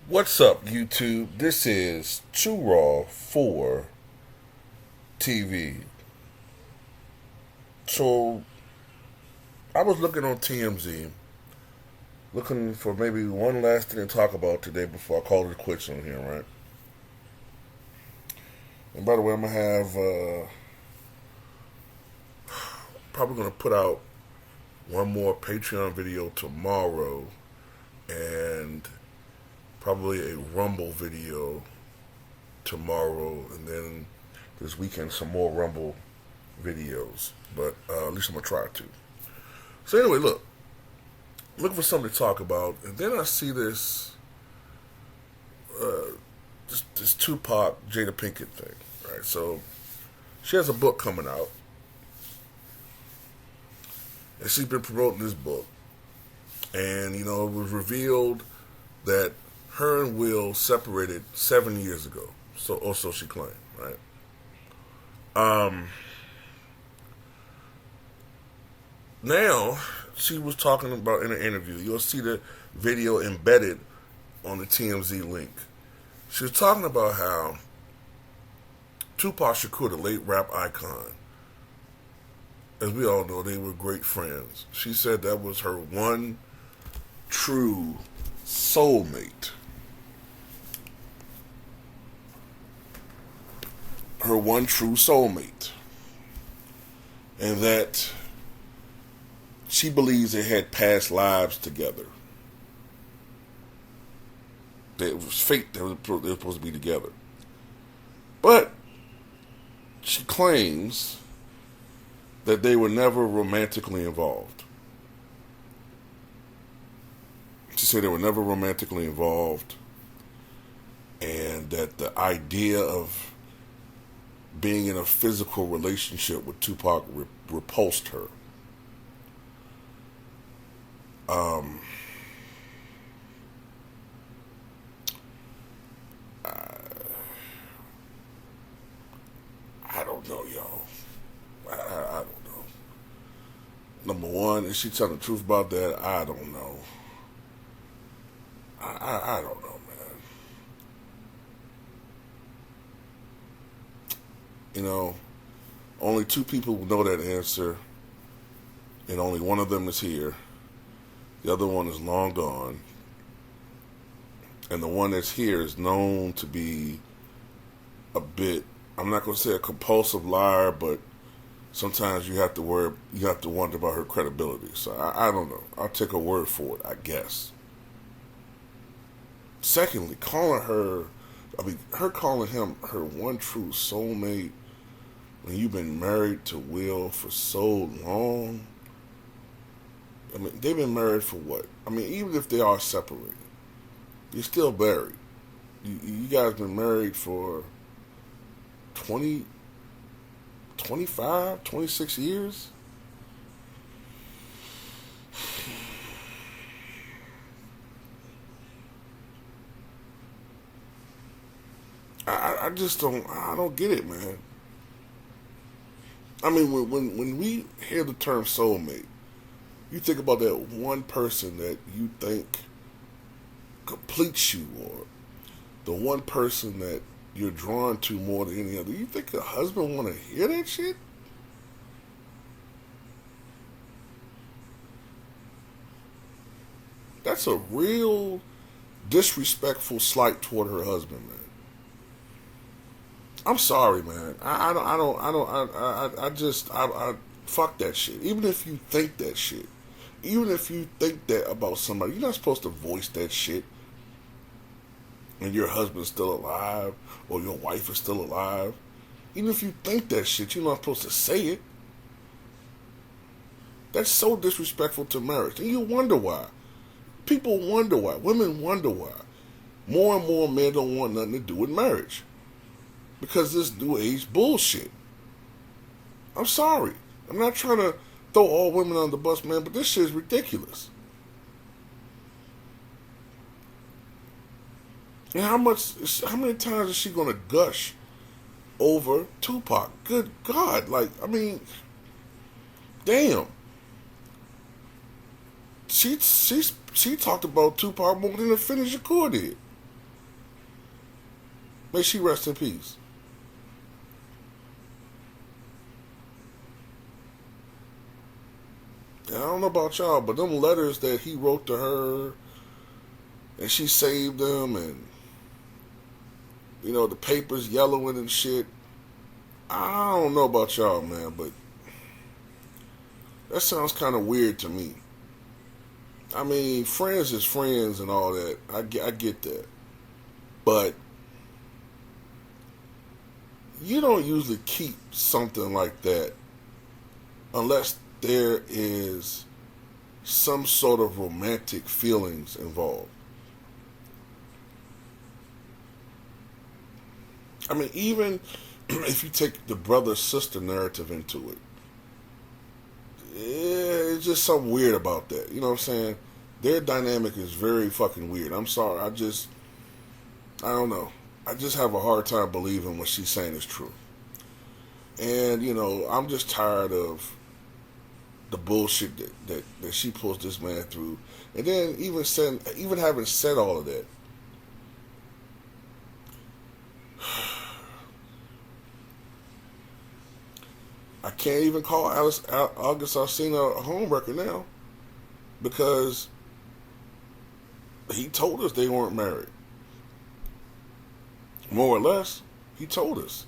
What's up, YouTube? This is Too Raw for TV. So, I was looking on TMZ, looking for maybe one last thing to talk about today before I call it quits on here, right? And by the way, I'm gonna have probably gonna put out one more Patreon video tomorrow, and probably a Rumble video tomorrow, and then this weekend some more Rumble videos. But at least I'm gonna try to. So anyway, look, looking for something to talk about, and then I see this Tupac Jada Pinkett thing, right? So she has a book coming out, and she's been promoting this book, and it was revealed that her and Will separated 7 years ago. So also she claimed, right? Now she was talking about in an interview. You'll see the video embedded on the TMZ link. She was talking about how Tupac Shakur, the late rap icon, as we all know, they were great friends. She said that was her one true soulmate. Her one true soulmate. And that she believes they had past lives together. That it was fate that they were supposed to be together. But she claims that they were never romantically involved. She said they were never romantically involved, and that the idea of being in a physical relationship with Tupac repulsed her. I don't know, y'all. I don't know. Number one, is she telling the truth about that? I don't know. I don't know, man. Only two people will know that answer, and only one of them is here. The other one is long gone. And the one that's here is known to be a bit, I'm not going to say a compulsive liar, but sometimes you have to wonder about her credibility. So I don't know. I'll take her word for it, I guess. Secondly, her calling him her one true soulmate when you've been married to Will for so long. I mean, they've been married for what? I mean, even if they are separated, you're still married. You guys been married for 20, 25, 26 years? I just don't get it, man. I mean, when we hear the term soulmate, you think about that one person that you think completes you, or the one person that you're drawn to more than any other. You think a husband want to hear that shit? That's a real disrespectful slight toward her husband, man. I'm sorry, man. I fuck that shit. Even if you think that shit, even if you think that about somebody, you're not supposed to voice that shit. And your husband's still alive, or your wife is still alive. Even if you think that shit, you're not supposed to say it. That's so disrespectful to marriage. And you wonder why. People wonder why. Women wonder why. More and more men don't want nothing to do with marriage. Because this new age bullshit. I'm sorry. I'm not trying to throw all women on the bus, man, but this shit is ridiculous. And how many times is she gonna gush over Tupac? Good God, damn. She talked about Tupac more than the Finisher Core did. May she rest in peace. And I don't know about y'all, but them letters that he wrote to her, and she saved them, and the paper's yellowing and shit. I don't know about y'all, man, but that sounds kind of weird to me. I mean, friends is friends and all that. I get that. But you don't usually keep something like that unless there is some sort of romantic feelings involved. I mean, even if you take the brother-sister narrative into it, it's just something weird about that. You know what I'm saying? Their dynamic is very fucking weird. I'm sorry. I don't know. I just have a hard time believing what she's saying is true. And, I'm just tired of the bullshit that she pulls this man through. And then even having said all of that, I can't even call August Alsina a homewrecker now, because he told us they weren't married. More or less, he told us.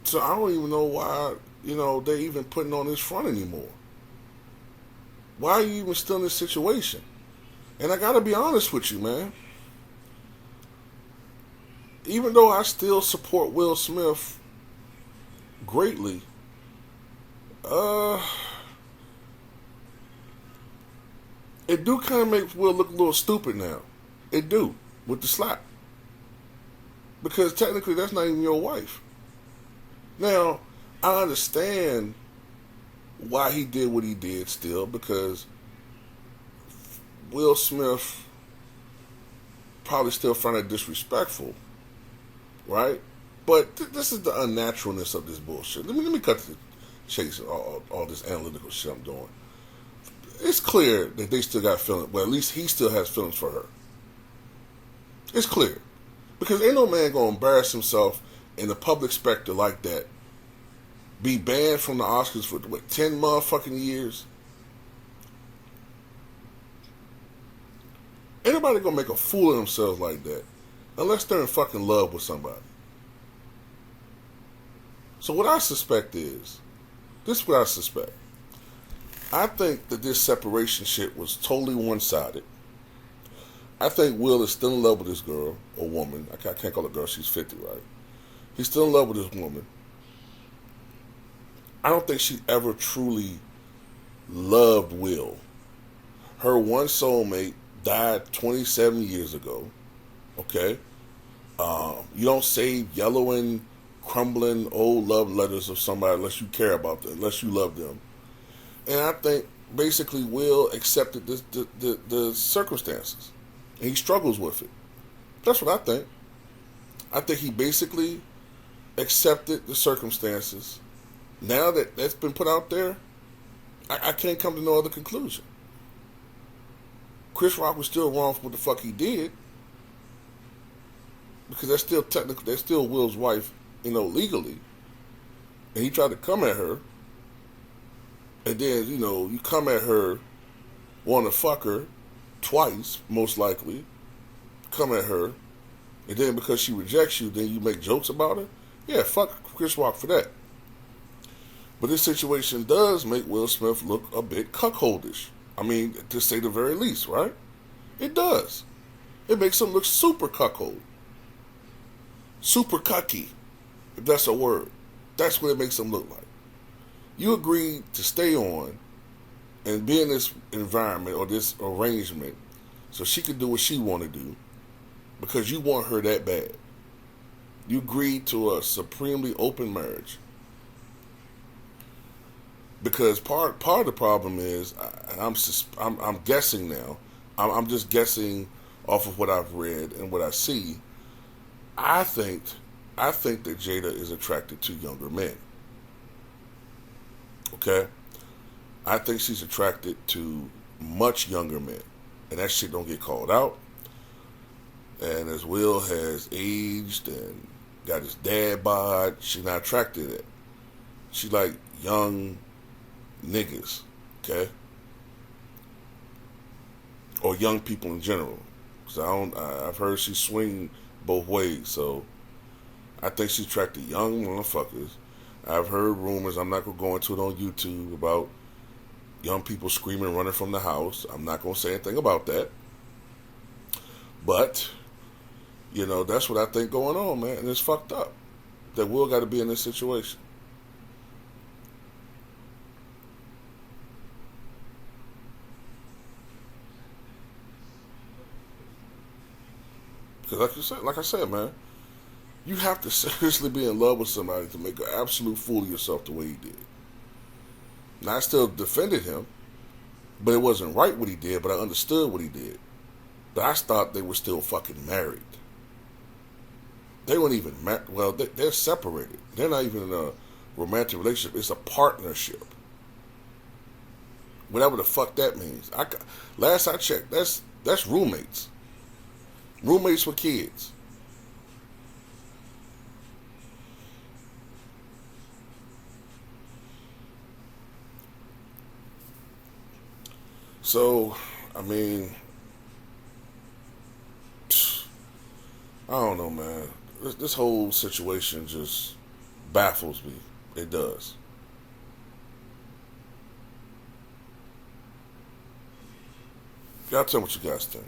So I don't even know why, they're even putting on this front anymore. Why are you even still in this situation? And I gotta be honest with you, man. Even though I still support Will Smith greatly, it do kind of make Will look a little stupid now. It do, with the slap. Because technically that's not even your wife. Now, I understand why he did what he did still, because Will Smith probably still found it disrespectful. Right? But this is the unnaturalness of this bullshit. Let me cut to the chase of all this analytical shit I'm doing. It's clear that they still got feelings. Well, at least he still has feelings for her. It's clear. Because ain't no man gonna embarrass himself in the public specter like that. Be banned from the Oscars for, 10 motherfucking years? Ain't nobody gonna make a fool of themselves like that. Unless they're in fucking love with somebody. So what I suspect this is what I suspect. I think that this separation shit was totally one-sided. I think Will is still in love with this girl, or woman. I can't call her girl, she's 50, right? He's still in love with this woman. I don't think she ever truly loved Will. Her one soulmate died 27 years ago. Okay? You don't save yellowing, crumbling old love letters of somebody unless you care about them, unless you love them. And I think basically Will accepted the circumstances. And he struggles with it. That's what I think. I think he basically accepted the circumstances. Now that that's been put out there, I can't come to no other conclusion. Chris Rock was still wrong for what the fuck he did. Because that's still technically, that's still Will's wife, legally. And he tried to come at her. And then, you come at her, want to fuck her twice, most likely. Come at her. And then because she rejects you, then you make jokes about her. Yeah, fuck Chris Rock for that. But this situation does make Will Smith look a bit cuckoldish. I mean, to say the very least, right? It does. It makes him look super cuckold. Super cucky, if that's a word. That's what it makes him look like. You agreed to stay on and be in this environment or this arrangement so she could do what she want to do because you want her that bad. You agreed to a supremely open marriage. Because part of the problem is, I'm guessing now. I'm just guessing off of what I've read and what I see. I think that Jada is attracted to younger men. Okay? I think she's attracted to much younger men. and that shit don't get called out. And as Will has aged and got his dad bod, she not attracted to that. She like young niggas, okay? Or young people in general. Cause I've heard she swing both ways, so I think she's attracted to young motherfuckers. I've heard rumors, I'm not gonna go into it on YouTube, about young people screaming, running from the house. I'm not gonna say anything about that. But, you know, that's what I think going on, man. And it's fucked up that Will got to be in this situation. Because like I said, man, you have to seriously be in love with somebody to make an absolute fool of yourself the way he did. Now, I still defended him, but it wasn't right what he did, but I understood what he did. But I thought they were still fucking married. They weren't even married. Well, they're separated. They're not even in a romantic relationship. It's a partnership. Whatever the fuck that means. Last I checked, that's roommates. Roommates with kids. So, I mean, I don't know, man. This whole situation just baffles me. It does. Y'all tell me what you guys think.